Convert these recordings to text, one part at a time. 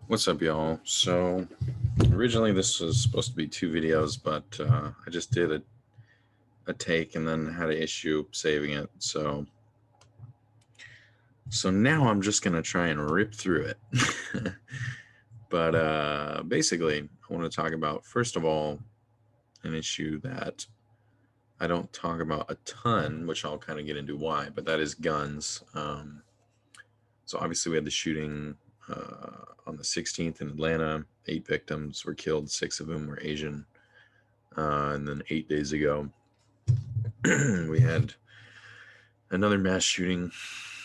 What's up, y'all? So originally this was supposed to be two videos, but I just did a take and then had an issue saving it. So now I'm just gonna try and rip through it. But basically, I want to talk about first of all an issue that I don't talk about a ton, which I'll kind of get into why, but that is guns. So obviously we had the shooting on the 16th in Atlanta. 8 victims were killed. 6 of them were Asian. And then 8 days ago, we had another mass shooting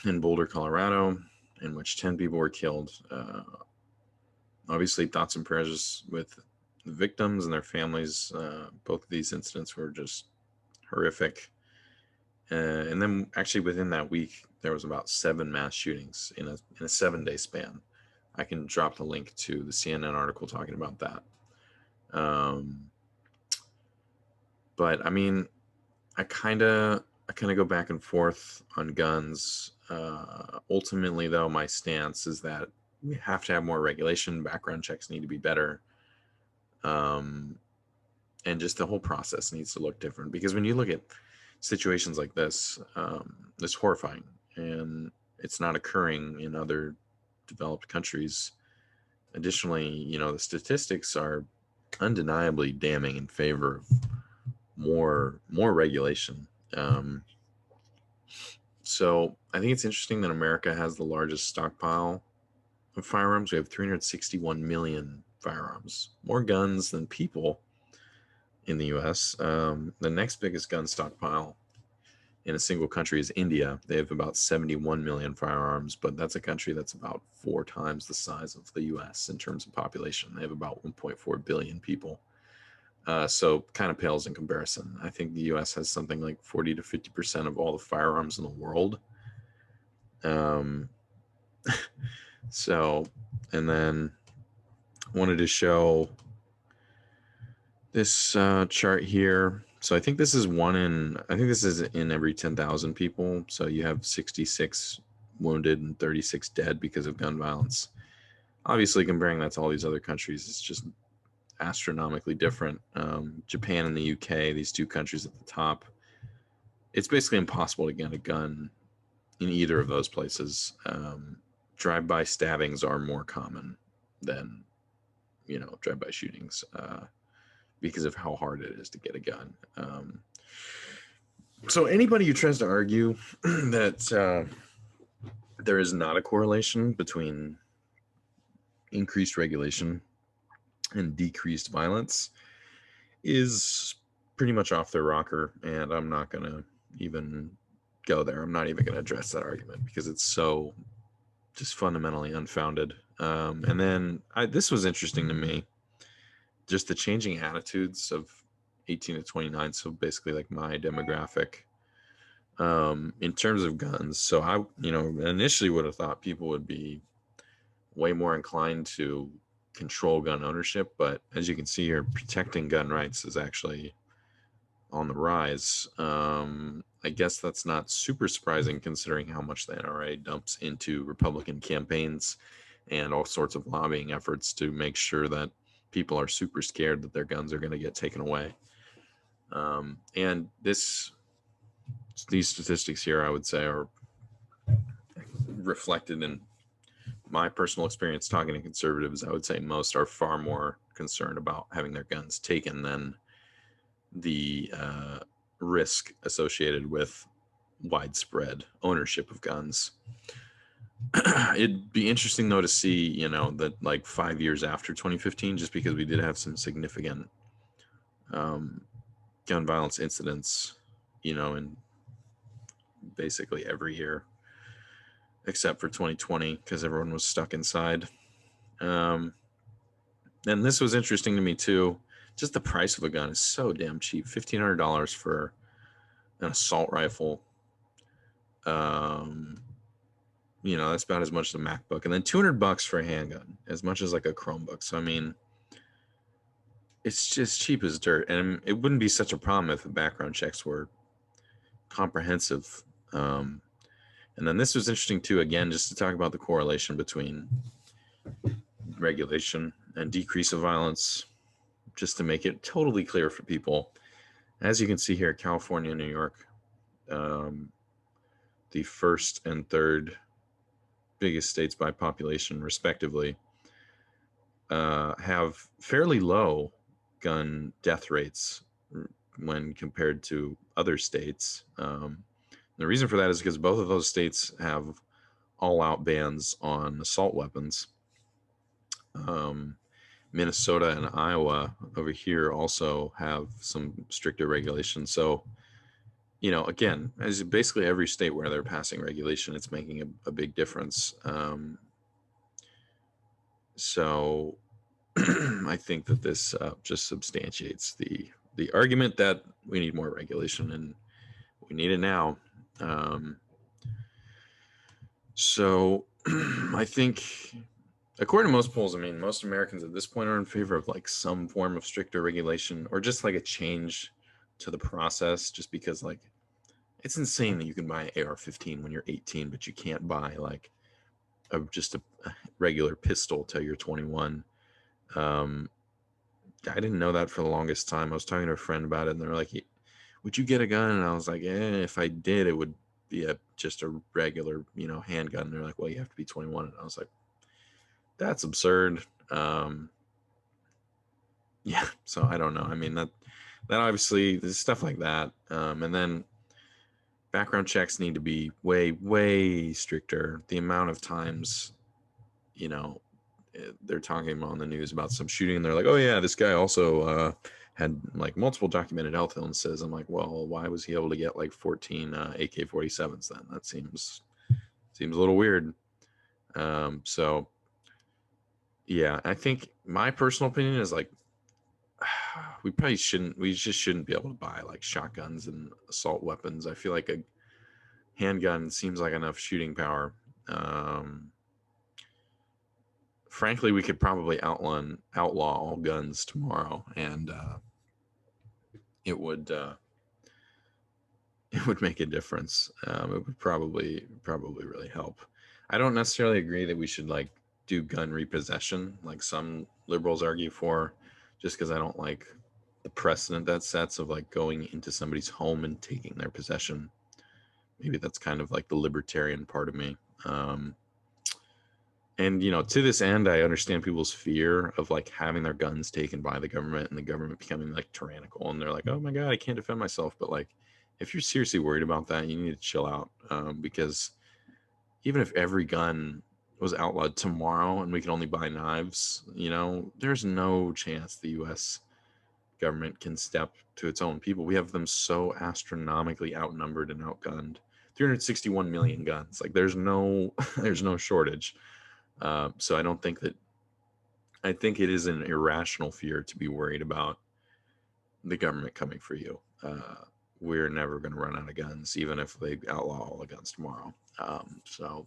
in Boulder, Colorado, in which 10 people were killed. Obviously, thoughts and prayers with the victims and their families. Both of these incidents were just horrific. And then, actually, within that week, there was about 7 mass shootings in a 7 day span. I can drop the link to the CNN article talking about that. But I mean, I kind of go back and forth on guns. Ultimately, though, my stance is that we have to have more regulation. Background checks need to be better, um, and just the whole process needs to look different. Because when you look at situations like this, it's horrifying, and it's not occurring in other developed countries. Additionally, the statistics are undeniably damning in favor of more regulation. Um, so I think it's interesting that America has the largest stockpile of firearms. We have 361 million firearms, more guns than people in the U.S. The next biggest gun stockpile in a single country is India. They have about 71 million firearms, but that's a country that's about 4 times the size of the U.S. in terms of population. They have about 1.4 billion people. So kind of pales in comparison. I think the U.S. has something like 40 to 50% of all the firearms in the world. Um, so, and then wanted to show this chart here. So I think this is in every 10,000 people. So you have 66 wounded and 36 dead because of gun violence. Obviously, comparing that to all these other countries, it's just astronomically different. Japan and the UK, these two countries at the top, it's basically impossible to get a gun in either of those places. Drive-by stabbings are more common than drive-by shootings because of how hard it is to get a gun. So anybody who tries to argue that there is not a correlation between increased regulation and decreased violence is pretty much off their rocker, and I'm not going to even go there. I'm not even going to address that argument because it's so just fundamentally unfounded. And then this was interesting to me, just the changing attitudes of 18 to 29. So basically, like my demographic, in terms of guns. So I, initially would have thought people would be way more inclined to control gun ownership, but as you can see here, protecting gun rights is actually on the rise. I guess that's not super surprising considering how much the NRA dumps into Republican campaigns and all sorts of lobbying efforts to make sure that people are super scared that their guns are going to get taken away. And these statistics here, I would say, are reflected in my personal experience talking to conservatives. I would say most are far more concerned about having their guns taken than the risk associated with widespread ownership of guns. It'd be interesting though to see, that like 5 years after 2015, just because we did have some significant gun violence incidents, in basically every year except for 2020 because everyone was stuck inside. And this was interesting to me too. Just the price of a gun is so damn cheap. $1,500 for an assault rifle. That's about as much as a MacBook, and then $200 for a handgun, as much as like a Chromebook. So I mean, it's just cheap as dirt, and it wouldn't be such a problem if the background checks were comprehensive. And then this was interesting too, again, just to talk about the correlation between regulation and decrease of violence, just to make it totally clear for people. As you can see here, California and New York, the first and third biggest states by population, respectively, have fairly low gun death rates when compared to other states. The reason for that is because both of those states have all-out bans on assault weapons. Minnesota and Iowa over here also have some stricter regulations. So, again, as basically every state where they're passing regulation, it's making a big difference. So I think that this just substantiates the argument that we need more regulation, and we need it now. So I think, according to most polls, I mean, most Americans at this point are in favor of like some form of stricter regulation, or just like a change to the process, just because like it's insane that you can buy an AR-15 when you're 18, but you can't buy like just a regular pistol till you're 21. I didn't know that for the longest time. I was talking to a friend about it, and they're like, "Would you get a gun?" And I was like, if I did, it would be just a regular, handgun. And they're like, "Well, you have to be 21." And I was like, "That's absurd." Yeah, so I don't know. I mean, that obviously, there's stuff like that. And then background checks need to be way, way stricter. The amount of times, they're talking on the news about some shooting, and they're like, "Oh yeah, this guy also had like multiple documented health illnesses." I'm like, well, why was he able to get like 14 AK-47s then? That seems a little weird. So yeah, I think my personal opinion is like, we just shouldn't be able to buy like shotguns and assault weapons. I feel like a handgun seems like enough shooting power. Frankly, we could probably outlaw all guns tomorrow, and it would make a difference. It would probably really help. I don't necessarily agree that we should like do gun repossession like some liberals argue for, just because I don't like the precedent that sets of like going into somebody's home and taking their possession. Maybe that's kind of like the libertarian part of me. And to this end, I understand people's fear of like having their guns taken by the government and the government becoming like tyrannical, and they're like, "Oh my god, I can't defend myself." But like, if you're seriously worried about that, you need to chill out, because even if every gun was outlawed tomorrow and we could only buy knives, there's no chance the U.S. government can step to its own people. We have them so astronomically outnumbered and outgunned. 361 million guns. Like, there's no shortage. So I don't think that. I think it is an irrational fear to be worried about the government coming for you. We're never going to run out of guns, even if they outlaw all the guns tomorrow. So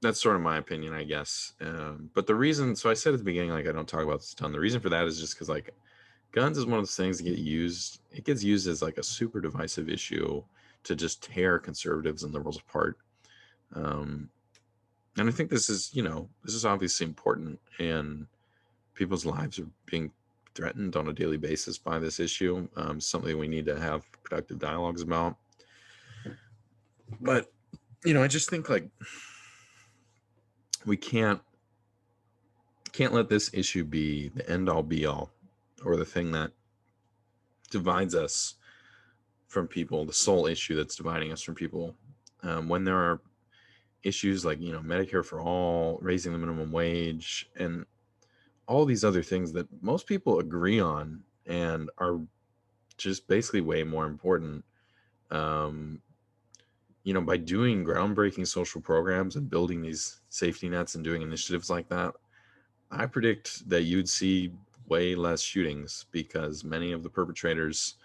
that's sort of my opinion, I guess. But the reason, so I said at the beginning, like, I don't talk about this a ton. The reason for that is just because like guns is one of those things that it gets used as like a super divisive issue to just tear conservatives and liberals apart. And I think this is obviously important, and people's lives are being threatened on a daily basis by this issue. Something we need to have productive dialogues about. But I just think like we can't let this issue be the end all be all, or the thing that divides us from people, the sole issue that's dividing us from people. When there are issues like Medicare for all, raising the minimum wage, and all these other things that most people agree on and are just basically way more important. By doing groundbreaking social programs and building these safety nets and doing initiatives like that, I predict that you'd see way less shootings, because many of the perpetrators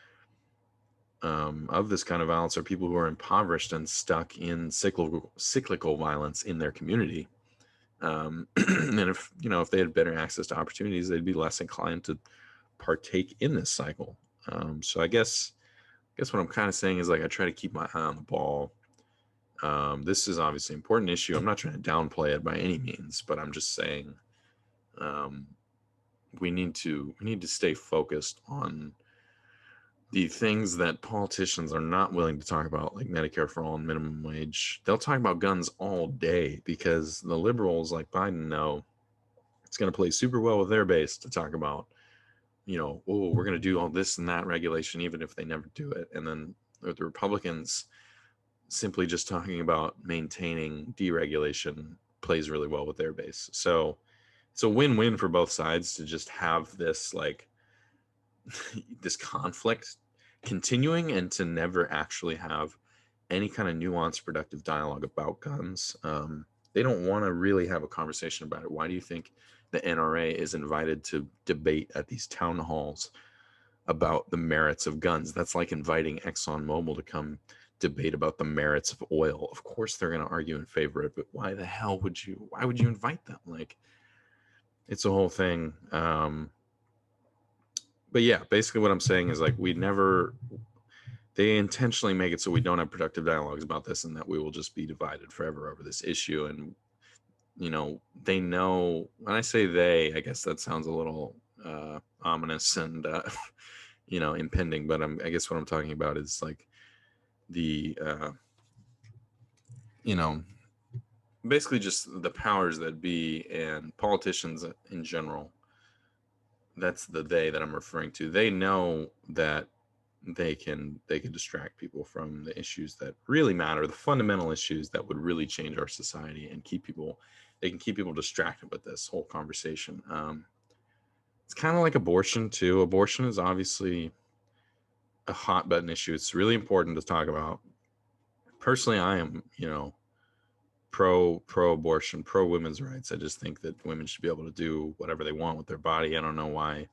of this kind of violence are people who are impoverished and stuck in cyclical violence in their community. And if they had better access to opportunities, they'd be less inclined to partake in this cycle. So I guess what I'm kind of saying is like I try to keep my eye on the ball, This is obviously an important issue. I'm not trying to downplay it by any means, but I'm just saying um, we need to stay focused on the things that politicians are not willing to talk about, like Medicare for all and minimum wage. They'll talk about guns all day because the liberals like Biden know it's going to play super well with their base to talk about, oh, we're going to do all this and that regulation, even if they never do it. And then the Republicans simply just talking about maintaining deregulation plays really well with their base. So it's a win-win for both sides to just have this like this conflict continuing and to never actually have any kind of nuanced, productive dialogue about guns. They don't want to really have a conversation about it. Why do you think the NRA is invited to debate at these town halls about the merits of guns? That's like inviting ExxonMobil to come debate about the merits of oil. Of course, they're going to argue in favor of it, but why the hell would you? Why would you invite them? Like, it's a whole thing. But yeah, basically what I'm saying is like they intentionally make it so we don't have productive dialogues about this and that we will just be divided forever over this issue. And they know, when I say they, I guess that sounds a little ominous and impending, but I guess what I'm talking about is like the basically just the powers that be and politicians in general. That's the they that I'm referring to. They know that they can distract people from the issues that really matter, the fundamental issues that would really change our society and they can keep people distracted with this whole conversation. It's kind of like abortion too. Abortion is obviously a hot button issue. It's really important to talk about. Personally, I am, pro abortion, pro women's rights. I just think that women should be able to do whatever they want with their body. I don't know why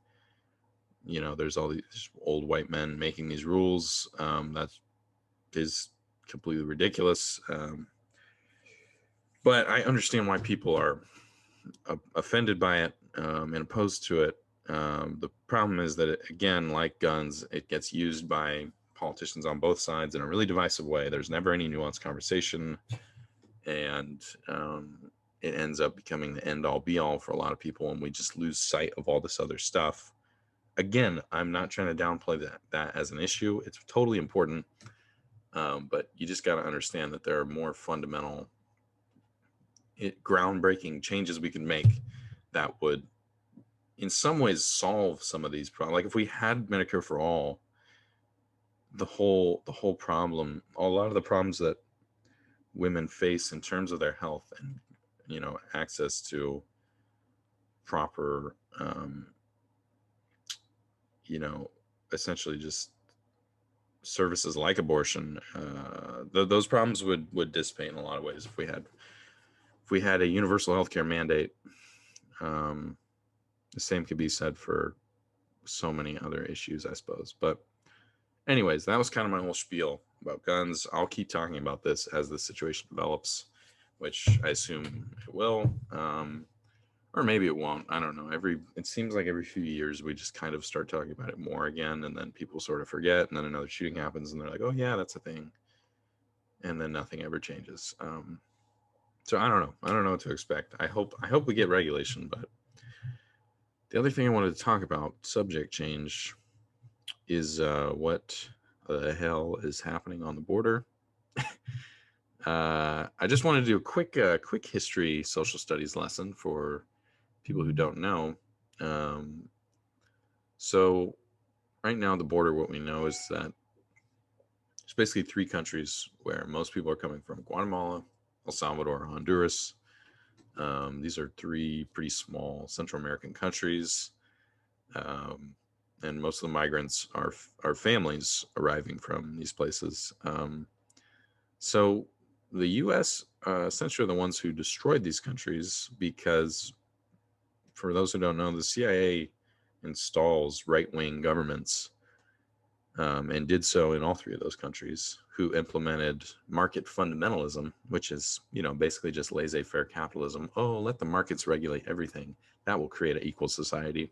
there's all these old white men making these rules. That is completely ridiculous. But I understand why people are offended by it and opposed to it. The problem is that, again, like guns, it gets used by politicians on both sides in a really divisive way. There's never any nuanced conversation, and it ends up becoming the end all be all for a lot of people, and we just lose sight of all this other stuff. Again, I'm not trying to downplay that as an issue. It's totally important, but you just got to understand that there are more fundamental, groundbreaking changes we can make that would, in some ways, solve some of these problems. Like if we had Medicare for all, the whole problem, a lot of the problems that women face in terms of their health and access to proper essentially just services like abortion, those problems would dissipate in a lot of ways if we had a universal healthcare mandate. The same could be said for so many other issues, I suppose. But anyways, that was kind of my whole spiel about guns. I'll keep talking about this as the situation develops, which I assume it will. Or maybe it won't. I don't know. It seems like every few years we just kind of start talking about it more again, and then people sort of forget, and then another shooting happens, and they're like, "Oh yeah, that's a thing," and then nothing ever changes. So I don't know. I don't know what to expect. I hope we get regulation, but the other thing I wanted to talk about, subject change, is what the hell is happening on the border. I just wanted to do a quick history social studies lesson for people who don't know. So right now, the border, what we know is that there's basically three countries where most people are coming from: Guatemala, El Salvador, Honduras. These are three pretty small Central American countries. And most of the migrants are families arriving from these places. So the U.S. Essentially are the ones who destroyed these countries because, for those who don't know, the CIA installs right-wing governments and did so in all three of those countries, who implemented market fundamentalism, which is, basically just laissez-faire capitalism. Oh, let the markets regulate everything. That will create an equal society.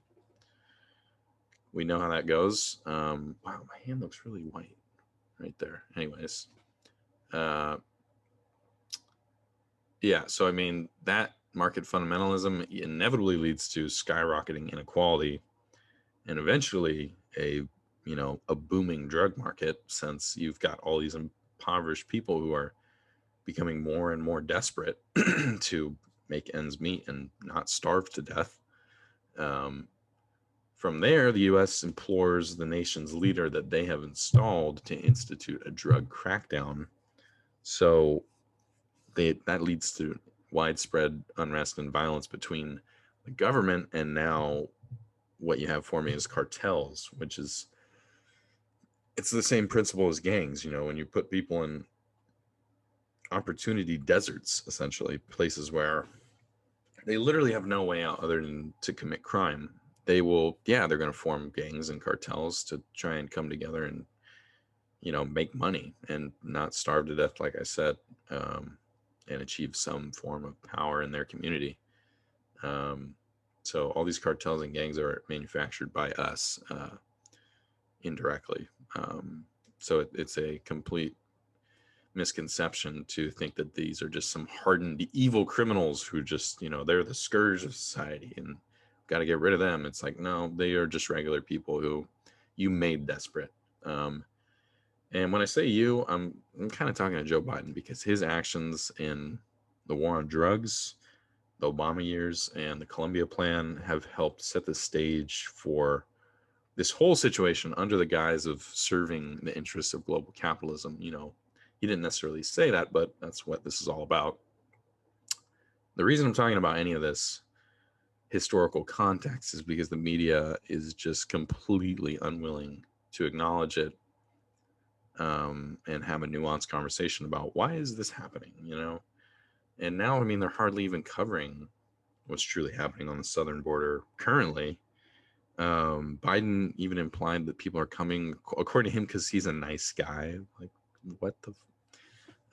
We know how that goes. Wow, my hand looks really white right there. Anyways, Yeah. So, I mean, that market fundamentalism inevitably leads to skyrocketing inequality and eventually a booming drug market, since you've got all these impoverished people who are becoming more and more desperate to make ends meet and not starve to death. Um, from there, the US implores the nation's leader that they have installed to institute a drug crackdown. So that leads to widespread unrest and violence between the government and now what you have forming is cartels, which is it's the same principle as gangs. When you put people in opportunity deserts, essentially places where they literally have no way out other than to commit crime, they're going to form gangs and cartels to try and come together and make money and not starve to death, like I said, um, and achieve some form of power in their community. um, so all these cartels and gangs are manufactured by us, indirectly. It's a complete misconception to think that these are just some hardened evil criminals who just they're the scourge of society and got to get rid of them. It's like, no, they are just regular people who you made desperate. Um, and when I say I'm kind of talking to Joe Biden, because his actions in the war on drugs, the Obama years, and the Columbia plan have helped set the stage for this whole situation under the guise of serving the interests of global capitalism. He didn't necessarily say that, but that's what this is all about. The reason I'm talking about any of this historical context is because the media is just completely unwilling to acknowledge it, and have a nuanced conversation about why is this happening. And now, I mean, they're hardly even covering what's truly happening on the southern border currently. Biden even implied that people are coming, according to him, because he's a nice guy. Like, what the?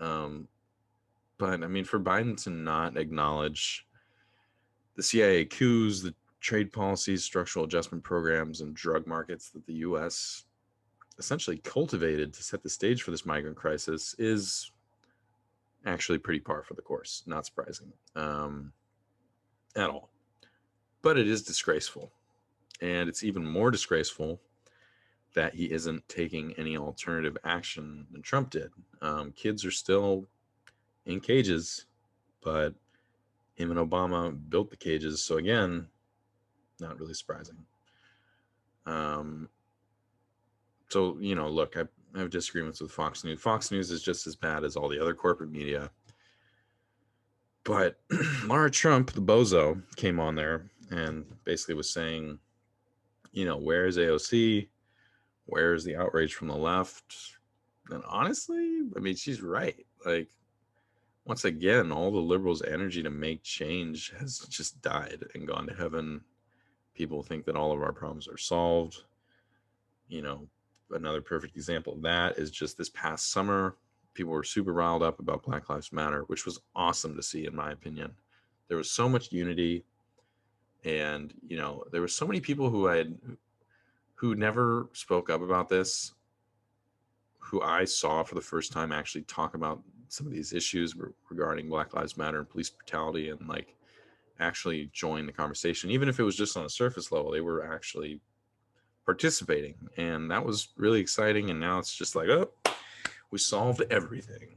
Um, but I mean, for Biden to not acknowledge the CIA coups, the trade policies, structural adjustment programs, and drug markets that the U.S. essentially cultivated to set the stage for this migrant crisis is actually pretty par for the course. Not surprising, at all. But it is disgraceful. And it's even more disgraceful that he isn't taking any alternative action than Trump did. Kids are still in cages, but him and Obama built the cages. So again, not really surprising. Um, look, I have disagreements with Fox News. Fox News is just as bad as all the other corporate media. But Lara Trump, the bozo, came on there and basically was saying, where is AOC? Where is the outrage from the left? And honestly, I mean, she's right. Like, once again, all the liberals' energy to make change has just died and gone to heaven. People think that all of our problems are solved. You know, Another perfect example of that is just this past summer. People were super riled up about Black Lives Matter, which was awesome to see, in my opinion. There was so much unity, and there were so many people who never spoke up about this, who I saw for the first time actually talk about some of these issues regarding Black Lives Matter and police brutality, and like actually join the conversation. Even if it was just on a surface level, they were actually participating. And that was really exciting. And now it's just like, oh, we solved everything,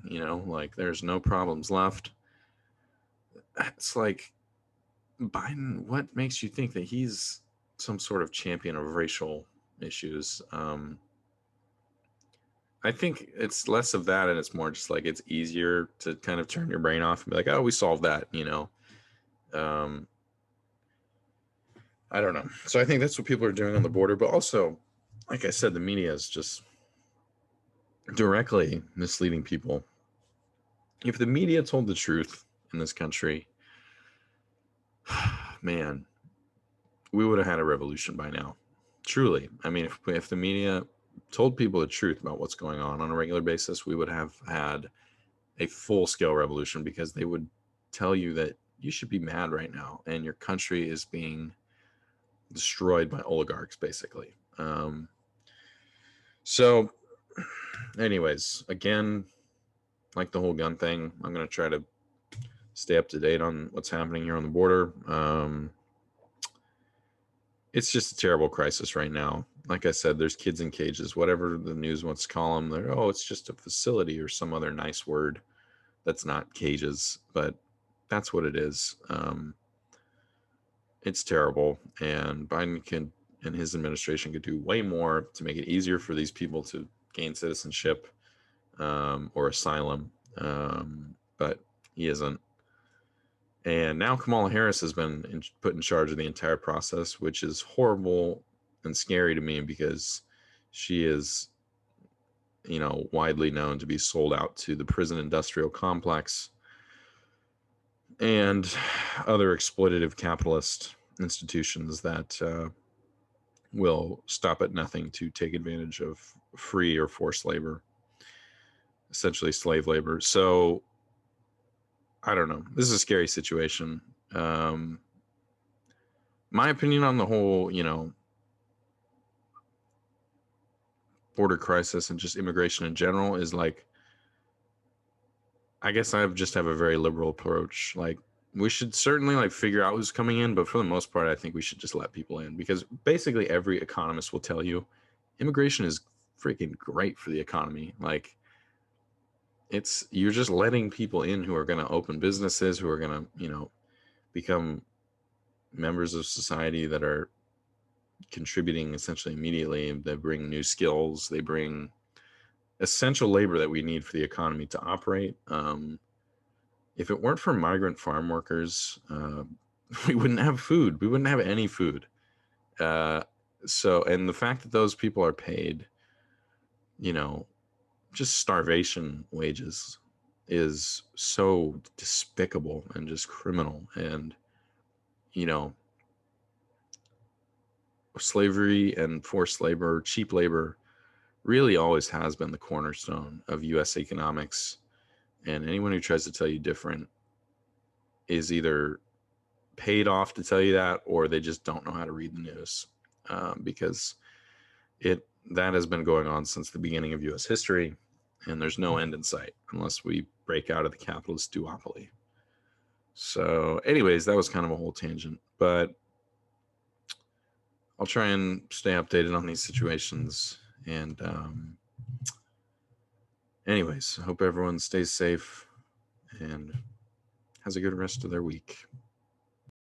like there's no problems left. It's like, Biden, what makes you think that he's some sort of champion of racial issues? I think it's less of that, and it's more just like it's easier to kind of turn your brain off and be like, "Oh, we solved that." Um, I don't know. So I think that's what people are doing on the border, but also, like I said, the media is just directly misleading people. If the media told the truth in this country, man, we would have had a revolution by now. Truly, I mean, if the media told people the truth about what's going on a regular basis, we would have had a full scale revolution, because they would tell you that you should be mad right now and your country is being destroyed by oligarchs, basically. So, anyways, again, like the whole gun thing, I'm going to try to stay up to date on what's happening here on the border. It's just a terrible crisis right now. Like I said, there's kids in cages, whatever the news wants to call them. They're, oh, it's just a facility or some other nice word that's not cages, but that's what it is. It's terrible, and Biden and his administration could do way more to make it easier for these people to gain citizenship or asylum, but he isn't. And now Kamala Harris has been put in charge of the entire process, which is horrible and scary to me because she is, widely known to be sold out to the prison industrial complex and other exploitative capitalist institutions that will stop at nothing to take advantage of free or forced labor, essentially slave labor. So I don't know. This is a scary situation. My opinion on the whole, border crisis and just immigration in general is like, I guess I just have a very liberal approach. Like, we should certainly like figure out who's coming in, but for the most part, I think we should just let people in because basically every economist will tell you immigration is freaking great for the economy. Like, you're just letting people in who are going to open businesses, who are going to, become members of society that are contributing essentially immediately. They bring new skills, they bring essential labor that we need for the economy to operate. If it weren't for migrant farm workers, we wouldn't have food. We wouldn't have any food. And the fact that those people are paid, just starvation wages is so despicable and just criminal. And, slavery and forced labor, cheap labor, really always has been the cornerstone of U.S. economics. And anyone who tries to tell you different is either paid off to tell you that, or they just don't know how to read the news, because that has been going on since the beginning of U.S. history, and there's no end in sight unless we break out of the capitalist duopoly. So, anyways, that was kind of a whole tangent, but I'll try and stay updated on these situations. And anyways, I hope everyone stays safe and has a good rest of their week.